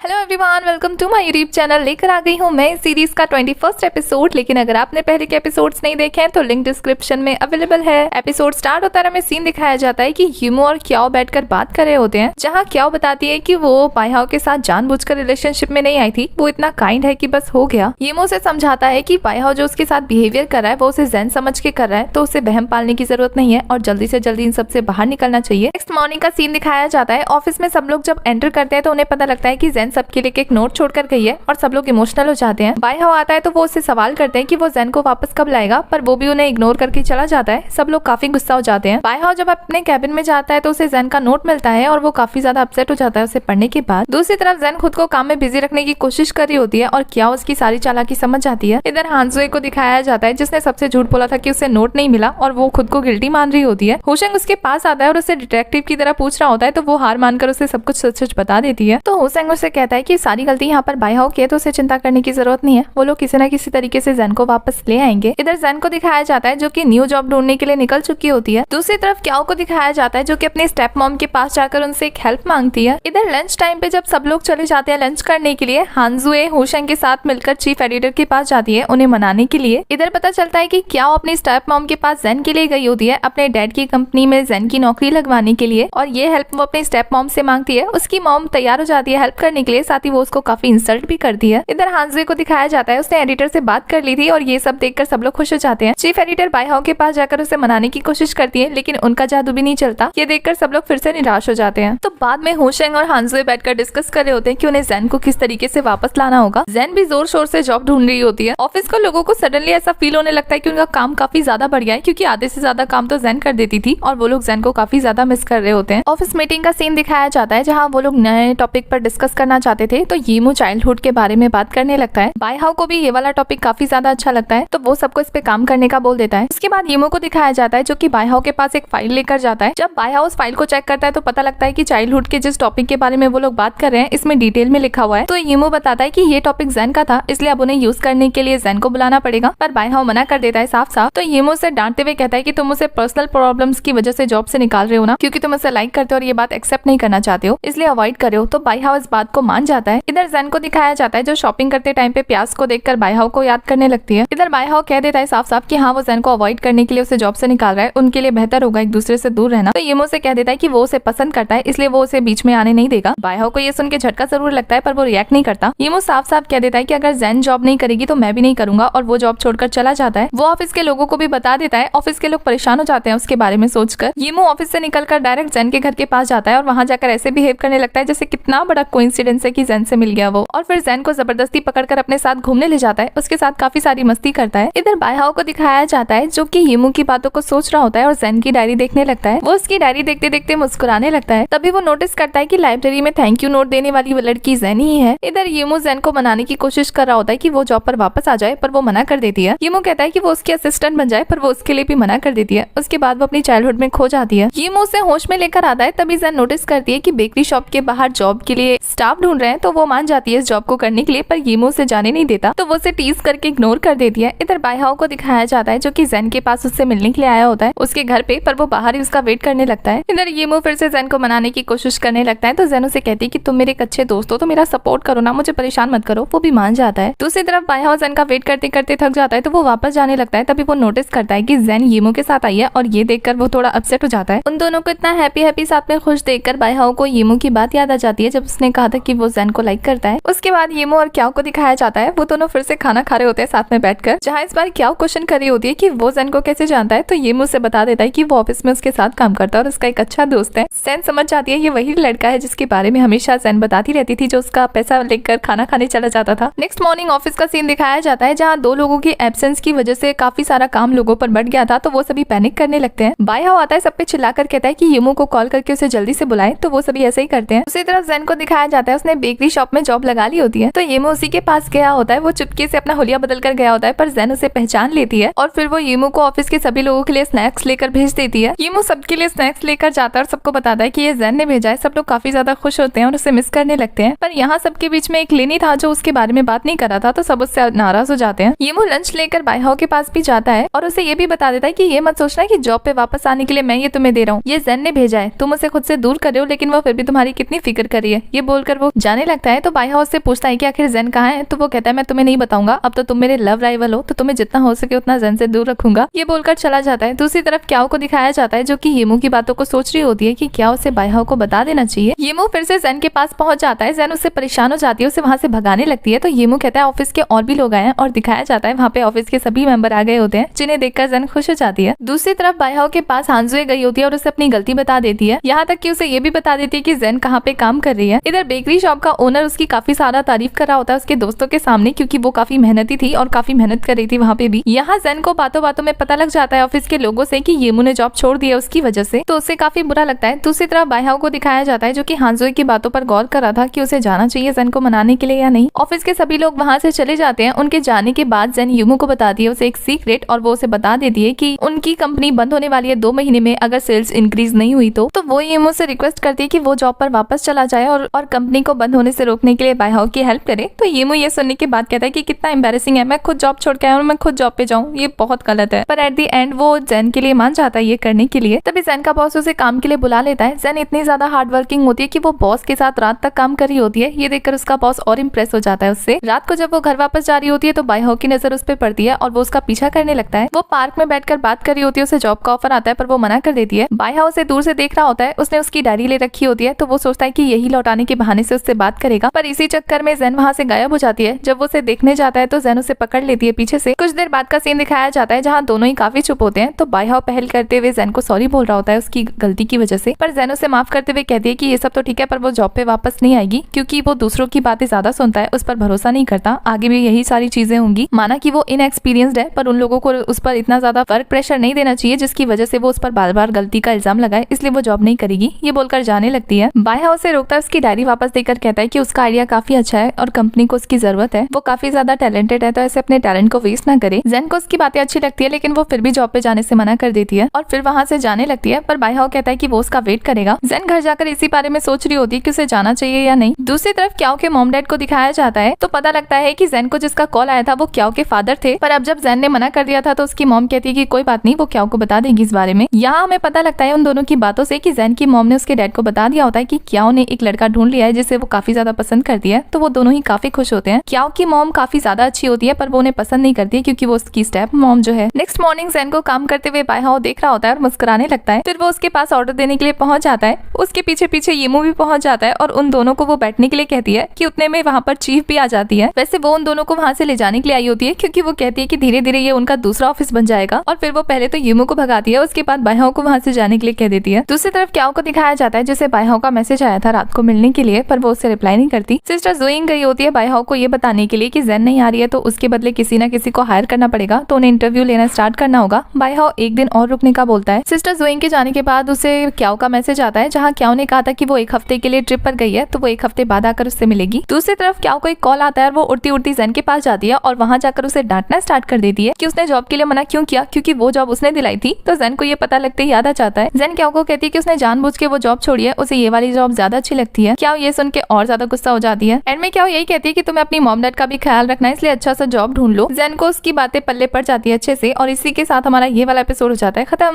Hello everyone, welcome to my YouTube channel. लेकर आ गई हूँ मैं इस सीरीज का 21st एपिसोड। लेकिन अगर आपने पहले के एपिसोड्स नहीं देखे हैं तो लिंक डिस्क्रिप्शन में अवेलेबल है। एपिसोड स्टार्ट होता है, हमें सीन दिखाया जाता है कि यीमो और क्याओ बैठकर बात कर रहे होते हैं, जहाँ क्याओ बताती है कि वो बाइहाओ के साथ जानबूझकर रिलेशनशिप में नहीं आई थी, वो इतना काइंड है कि बस हो गया। यीमो से समझाता है कि बाइहाओ जो उसके साथ बिहेवियर कर रहा है वो उसे ज़ेन समझ के कर रहा है, तो उसे वहम पालने की जरूरत नहीं है और जल्दी से जल्दी इन सबसे बाहर निकलना चाहिए। नेक्स्ट मॉर्निंग का सीन दिखाया जाता है। ऑफिस में सब लोग जब एंटर करते हैं तो उन्हें पता लगता है कि ज़ेन सबके लिए एक नोट छोड़कर गई है और सब लोग इमोशनल हो जाते हैं। बाइहाओ आता है तो वो उससे सवाल करते हैं कि वो ज़ेन को वापस कब लाएगा, पर वो भी उन्हें इग्नोर करके चला जाता है। सब लोग काफी गुस्सा हो जाते हैं। बाइहाओ जब अपने कैबिन में जाता है तो उसे ज़ेन का नोट मिलता है और वो काफी ज्यादा अपसेट हो जाता है उसे पढ़ने के बाद। दूसरी तरफ ज़ेन खुद को काम में बिजी रखने की कोशिश कर रही होती है और क्याओ उसकी सारी चालाकी समझ जाती है। इधर हानजुए को दिखाया जाता है जिसने सबसे झूठ बोला था कि उसे नोट नहीं मिला और वो खुद को गिल्टी मान रही होती है। होशंग उसके पास आता है और उसे डिटेक्टिव की तरह पूछ रहा होता है, तो वो हार मानकर उसे सब कुछ सच सच बता देती है। तो होशंग उसे कहता है कि सारी गलती यहाँ पर बाइहाओ की है, तो उसे चिंता करने की जरूरत नहीं है, वो लोग किसी न किसी तरीके से ज़ेन को वापस ले आएंगे। इधर ज़ेन को दिखाया जाता है जो कि न्यू जॉब ढूंढने के लिए निकल चुकी होती है। दूसरी तरफ क्याओ को दिखाया जाता है जो कि अपने स्टेप मॉम के पास जाकर उनसे एक हेल्प मांगती है। इधर लंच टाइम पे जब सब लोग चले जाते हैं लंच करने के लिए, हानजुए होशंग के साथ मिलकर चीफ एडिटर के पास जाती है उन्हें मनाने के लिए। इधर पता चलता है कि क्याओ अपनी स्टेप मॉम के पास ज़ेन के लिए गई होती है अपने डैड की कंपनी में ज़ेन की नौकरी लगवाने के लिए, और ये हेल्प वो अपनी स्टेप मॉम से मांगती है। उसकी मॉम तैयार हो जाती है हेल्प करने के लिए, साथ ही वो उसको काफी इंसल्ट भी करती है। इधर हानजुए को दिखाया जाता है उसने एडिटर से बात कर ली थी और ये सब देखकर सब लोग खुश हो जाते हैं। चीफ एडिटर बाइहाओ के पास जाकर उसे मनाने की कोशिश करती है, लेकिन उनका जादू भी नहीं चलता। ये देखकर सब लोग फिर से निराश हो जाते हैं। तो बाद में होशंग और हानजुए बैठकर डिस्कस कर रहे होते हैं कि उन्हें ज़ेन को किस तरीके से वापस लाना होगा। ज़ेन भी जोर शोर से जॉब ढूंढ रही होती है। ऑफिस को लोगों को सडनली ऐसा फील होने लगता है कि उनका काम काफी ज्यादा बढ़ गया है, क्योंकि आधे से ज्यादा काम तो ज़ेन कर देती थी और वो लोग ज़ेन को काफी ज्यादा मिस कर रहे होते हैं। ऑफिस मीटिंग का सीन दिखाया जाता है जहाँ वो लोग नए टॉपिक पर डिस्कस करना चाहते थे, तो यीमो चाइल्डहुड के बारे में बात करने लगता है। बाइहाओ को भी ये वाला टॉपिक काफी ज्यादा अच्छा लगता है, तो वो सबको इस पे काम करने का बोल देता है। उसके बाद यीमो को दिखाया जाता है जो कि बाइहाओ के पास एक फाइल लेकर जाता है। जब बाइहाओ उस फाइल को चेक करता है तो पता लगता है कि चाइल्डहुड के जिस टॉपिक के बारे में वो लोग बात कर रहे हैं इसमें डिटेल में लिखा हुआ है। तो यीमो बताता है कि ये टॉपिक ज़ेन का था, इसलिए अब उन्हें यूज करने के लिए ज़ेन को बुलाना पड़ेगा, पर बाइहाओ मना कर देता है साफ साफ। तो यीमो से डांटते हुए कहता है कि तुम उसे पर्सनल प्रॉब्लम्स की वजह से जॉब से निकाल रहे हो ना, क्योंकि तुम उसे लाइक करते हो और ये बात एक्सेप्ट नहीं करना चाहते हो, इसलिए अवॉइड कर रहे हो। तो बाइहाओ इस बात को मान जाता है। इधर ज़ेन को दिखाया जाता है जो शॉपिंग करते टाइम पे प्यास को देखकर बाइहाओ को याद करने लगती है। इधर बाइहाओ कह देता है साफ साफ कि हाँ वो ज़ेन को अवॉइड करने के लिए उसे जॉब से निकाल रहा है, उनके लिए बेहतर होगा एक दूसरे से दूर रहना। तो यीमो से कह देता है कि वो उसे पसंद करता है, इसलिए वो उसे बीच में आने नहीं देगा। बाइहाओ को ये सुन के झटका जरूर लगता है, पर वो रिएक्ट नहीं करता। यीमो साफ साफ कह देता है कि अगर ज़ेन जॉब नहीं करेगी तो मैं भी नहीं करूंगा, और वो जॉब छोड़कर चला जाता है। वो ऑफिस के लोगों को भी बता देता है। ऑफिस के लोग परेशान हो जाते हैं उसके बारे में सोचकर। यीमो ऑफिस से निकलकर डायरेक्ट ज़ेन के घर के पास जाता है और वहां जाकर ऐसे बिहेव करने लगता है जैसे कितना बड़ा कोइंसिडेंस है कि ज़ेन से मिल गया वो, और फिर ज़ेन को जबरदस्ती पकड़कर अपने साथ घूमने ले जाता है, उसके साथ काफी सारी मस्ती करता है। इधर बाइहाओ को दिखाया जाता है जो कि यीमो की बातों को सोच रहा होता है और ज़ेन की डायरी देखने लगता है। वो उसकी डायरी देखते देखते मुस्कुराने लगता है। तभी वो नोटिस करता है कि लाइब्रेरी में थैंक यू नोट देने वाली लड़की ज़ेन ही है। इधर यीमो ज़ेन को मनाने की कोशिश कर रहा होता है कि वो जॉब पर वापस आ जाए, पर वो मना कर देती है। यीमो कहता है कि वो उसकी असिस्टेंट बन जाए, पर वो उसके लिए भी मना कर देती है। उसके बाद वो अपनी चाइल्डहुड में खो जाती है। यीमो उसे होश में लेकर आता है, तभी ज़ेन नोटिस करती है कि बेकरी शॉप के बाहर जॉब के लिए स्टाफ ढूंढ रहे हैं, तो वो मान जाती है इस जॉब को करने के लिए, पर यीमो उसे जाने नहीं देता, तो वो उसे टीज करके इग्नोर कर देती है। इधर बाइहाओ को दिखाया जाता है जो कि ज़ेन के पास उससे मिलने के लिए आया होता है उसके घर पे, पर वो बाहर ही उसका वेट करने लगता है। इधर यीमो फिर से ज़ेन को मनाने की कोशिश करने लगता है, तो ज़ेन उसे कहती है कि तुम मेरे एक अच्छे दोस्त हो, तो मेरा सपोर्ट करो ना, मुझे परेशान मत करो। वो भी मान जाता है। दूसरी तरफ बाइहाओ ज़ेन का वेट करते करते थक जाता है, तो वो वापस जाने लगता है। तभी वो नोटिस करता है कि ज़ेन यीमो के साथ आई है, और ये देखकर वो थोड़ा अपसेट हो जाता है। उन दोनों को इतना हैप्पी हैप्पी साथ में खुश देखकर बाइहाओ को यीमो की बात याद आ जाती है, जब उसने कहा था कि वो ज़ेन को लाइक करता है। उसके बाद यीमो और क्याओ को दिखाया जाता है, वो दोनों फिर से खाना खा रहे होते हैं साथ में बैठकर, जहाँ इस बार क्याओ क्वेश्चन कर रही होती है कि वो ज़ेन को कैसे जानता है, तो यीमो उसे बता देता है कि वो ऑफिस में उसके साथ काम करता है और उसका एक अच्छा दोस्त है। ज़ेन समझ जाती है ये वही लड़का है जिसके बारे में हमेशा ज़ेन बताती रहती थी, जो उसका पैसा लेकर खाना खाने चला जाता था। नेक्स्ट मॉर्निंग ऑफिस का सीन दिखाया जाता है जहाँ दो लोगों की एब्सेंस की वजह से काफी सारा काम लोगों पर बढ़ गया था, तो वो सभी पैनिक करने लगते हैं। बाइहाओ आता है, सब पे चिल्लाकर कहता है कि यीमो को कॉल करके उसे जल्दी से बुलाए, तो वो सभी ऐसे ही करते हैं। उसी तरफ ज़ेन को दिखाया जाता है उसने बेकरी शॉप में जॉब लगा ली होती है, तो यीमो उसी के पास गया होता है। वो चुपके से अपना हुलिया बदल कर गया होता है, पर ज़ेन उसे पहचान लेती है और फिर वो यीमो को ऑफिस के सभी लोगों के लिए स्नैक्स लेकर भेज देती है। यीमो सबके लिए स्नैक्स लेकर जाता है और सबको बताता है कि ये ज़ेन ने भेजा है। सब लोग काफी ज्यादा खुश होते हैं और उसे मिस करने लगते हैं, पर यहाँ सबके बीच में एक लेनी था जो उसके बारे में बात नहीं कर रहा था, तो सब उससे नाराज हो जाते हैं। यीमो लंच लेकर बाइहाओ के पास भी जाता है और उसे ये भी बता देता है कि ये मत सोचना कि जॉब पे वापस आने के लिए मैं ये तुम्हें दे रहा हूँ, ये ज़ेन ने भेजा है, तुम उसे खुद से दूर कर रहे हो, लेकिन वो फिर भी तुम्हारी कितनी फिक्र कर रही है। ये बोलकर वो वो जाने लगता है तो बायहाओ से पूछता है कि आखिर जेन कहाँ है। तो वो कहता है मैं तुम्हें नहीं बताऊंगा, अब तो तुम मेरे लव राइवल हो, तो तुम्हें जितना हो सके उतना जेन से दूर रखूंगा। ये बोलकर चला जाता है। दूसरी तरफ क्याओ को दिखाया जाता है जो कि येमू की बातों को सोच रही होती है कि क्या उसे बायहाओ को बता देना चाहिए। येमू फिर से जेन के पास पहुंच जाता है। जेन उससे परेशान हो जाती है, उसे वहां से भगाने लगती है। तो येमू कहता है ऑफिस के और भी लोग आए हैं और दिखाया जाता है वहाँ पे ऑफिस के सभी मेंबर आ गए होते हैं, जिन्हें देखकर जेन खुश हो जाती है। दूसरी तरफ बायहाओ के पास हांजुए गई होती है और उसे अपनी गलती बता देती है, यहाँ तक कि उसे ये भी बता देती है कि जेन कहाँ पे काम कर रही है। इधर बेकरी शॉप का ओनर उसकी काफी सारा तारीफ कर रहा होता है उसके दोस्तों के सामने, क्योंकि वो काफी मेहनती थी और काफी मेहनत कर रही थी वहाँ पे भी। यहाँ जेन को बातों बातों में पता लग जाता है ऑफिस के लोगों से कि येमू ने जॉब छोड़ दी है उसकी वजह से, तो उसे काफी बुरा लगता है। दूसरी तरफ बायहाओ को दिखाया जाता है जो कि हांजुए की बातों पर गौर कर रहा था कि उसे जाना चाहिए जेन को मनाने के लिए या नहीं। ऑफिस के सभी लोग वहाँ से चले जाते हैं। उनके जाने के बाद जेन येमू को बताती है उसे एक सीक्रेट, और वो उसे बता देती है कि उनकी कंपनी बंद होने वाली है 2 महीने में, अगर सेल्स इंक्रीज नहीं हुई तो वो येमू से रिक्वेस्ट करती है कि वो जॉब पर वापस चला जाए और कंपनी को बंद होने से रोकने के लिए बायहाओ की हेल्प करे। तो येमू ये सुनने के बाद कहता है कि कितना एम्बैरेसिंग है, मैं खुद जॉब छोड़ के आया और मैं खुद जॉब पे जाऊँ, ये बहुत गलत है। पर एट द एंड वो जेन के लिए मान जाता है ये करने के लिए। तभी जेन का बॉस उसे काम के लिए बुला लेता है। जेन इतनी ज्यादा हार्ड वर्किंग होती है कि वो बॉस के साथ रात तक काम कर रही होती है। ये देखकर उसका बॉस और इम्प्रेस हो जाता है उससे। रात को जब वो घर वापस जा रही होती है तो बायहाओ की नजर उस पर पड़ती है और वो उसका पीछा करने लगता है। वो पार्क में बैठकर बात कर रही होती है, उसे जॉब का ऑफर आता है पर वो मना कर देती है। बायहाओ उसे दूर से देख रहा होता है, उसने उसकी डायरी ले रखी होती है, तो वो सोचता है कि यही लौटाने के बहाने से उससे बात करेगा, पर इसी चक्कर में जेन वहाँ से गायब हो जाती है। जब वो उसे देखने जाता है तो जेन उसे पकड़ लेती है पीछे से। कुछ देर बाद का सीन दिखाया जाता है जहाँ दोनों ही काफी चुप होते हैं। तो बायहाओ पहल करते हुए जेन को सॉरी बोल रहा होता है उसकी गलती की वजह से, पर जेन उसे माफ करते हुए कहती है कि ये सब तो ठीक है पर वो जॉब पे वापस नहीं आएगी, क्योंकि वो दूसरों की बातें ज्यादा सुनता है, उस पर भरोसा नहीं करता, आगे भी यही सारी चीजें होंगी। माना कि वो इनएक्सपीरियंस्ड है, पर उन लोगों को उस पर इतना ज्यादा वर्क प्रेशर नहीं देना चाहिए जिसकी वजह से वो उस पर बार बार गलती का इल्जाम लगाए, इसलिए वो जॉब नहीं करेगी। ये बोलकर जाने लगती है। बायहाओ से रोकता है, उसकी डायरी वापस देकर कहता है कि उसका आइडिया काफी अच्छा है और कंपनी को उसकी जरूरत है, वो काफी ज्यादा टैलेंटेड है, तो ऐसे अपने टैलेंट को वेस्ट ना करे। जेन को उसकी बातें अच्छी लगती है लेकिन वो फिर भी जॉब पे जाने से मना कर देती है और फिर वहाँ से जाने लगती है। पर बायहाओ कहता है कि वो उसका वेट करेगा। जेन घर जाकर इसी बारे में सोच रही होती है कि उसे जाना चाहिए या नहीं। दूसरी तरफ क्याओ के मॉम डैड को दिखाया जाता है तो पता लगता है कि जेन को जिसका कॉल आया था वो क्याओ के फादर थे, पर अब जब जेन ने मना कर दिया था तो उसकी मॉम कहती है कि कोई बात नहीं, वो क्याओ को बता देगी इस बारे में। यहाँ हमें पता लगता है उन दोनों की बातों से कि जेन की मॉम ने उसके डैड को बता दिया होता है कि क्याओ ने एक लड़का ढूंढ लिया है जिसे वो काफी ज्यादा पसंद करती है, तो वो दोनों ही काफी खुश होते हैं। क्याओ की मॉम काफी ज्यादा अच्छी होती है पर वो उन्हें पसंद नहीं करती है क्योंकि वो उसकी स्टेप मॉम जो है। नेक्स्ट मॉर्निंग जेन को काम करते हुए बायहाओ देख रहा होता है और मुस्कुराने लगता है। फिर वो उसके पास ऑर्डर देने के लिए पहुंच जाता है। उसके पीछे पीछे येमू भी पहुंच जाता है और उन दोनों को वो बैठने के लिए कहती है कि उतने में वहाँ पर चीफ भी आ जाती है। वैसे वो उन दोनों को वहाँ से ले जाने के लिए आई होती है क्योंकि वो कहती है कि धीरे धीरे ये उनका दूसरा ऑफिस बन जाएगा, और फिर वो पहले तो येमू को भगाती है, उसके बाद बायहाओ को वहाँ से जाने के लिए कह देती है। दूसरी तरफ क्याओ को दिखाया जाता है जिसे बायहाओ का मैसेज आया था रात को मिलने के लिए, पर वो उससे रिप्लाई नहीं करती। सिस्टर जोइंग गई होती है बायहाओ को ये बताने के लिए कि जेन नहीं आ रही है तो उसके बदले किसी न किसी को हायर करना पड़ेगा, तो उन्हें इंटरव्यू लेना स्टार्ट करना होगा। बायहाओ एक दिन और रुकने का बोलता है। सिस्टर जोइंग के जाने के बाद उसे क्याओ का मैसेज आता है जहाँ क्याओ ने कहा था कि वो 1 हफ्ते के लिए ट्रिप पर गई है, तो वो 1 हफ्ते बाद आकर उससे मिलेगी। दूसरी तरफ क्याओ को एक कॉल आता है और वो उड़ती उड़ती जेन के पास जाती है और वहाँ जाकर उसे डांटना स्टार्ट कर देती है कि उसने जॉब के लिए मना क्यों किया, क्योंकि वो जॉब उसने दिलाई थी। तो जेन को ये पता लगते ही याद आ जाता है। जेन क्याओ को कहती है कि उसने जानबूझ के वो जॉब छोड़ी है, उसे ये वाली जॉब ज्यादा अच्छी लगती है। क्याओ ये सुन के और ज्यादा गुस्सा हो जाती है। एंड में क्याओ यही कहती है कि तुम्हें अपनी मॉम डैड का भी ख्याल रखना है, इसलिए अच्छा सा जॉब ढूंढ लो। जेन को उसकी बातें पल्ले पड़ जाती है अच्छे से, और इसी के साथ हमारा ये वाला एपिसोड हो जाता है खत्म।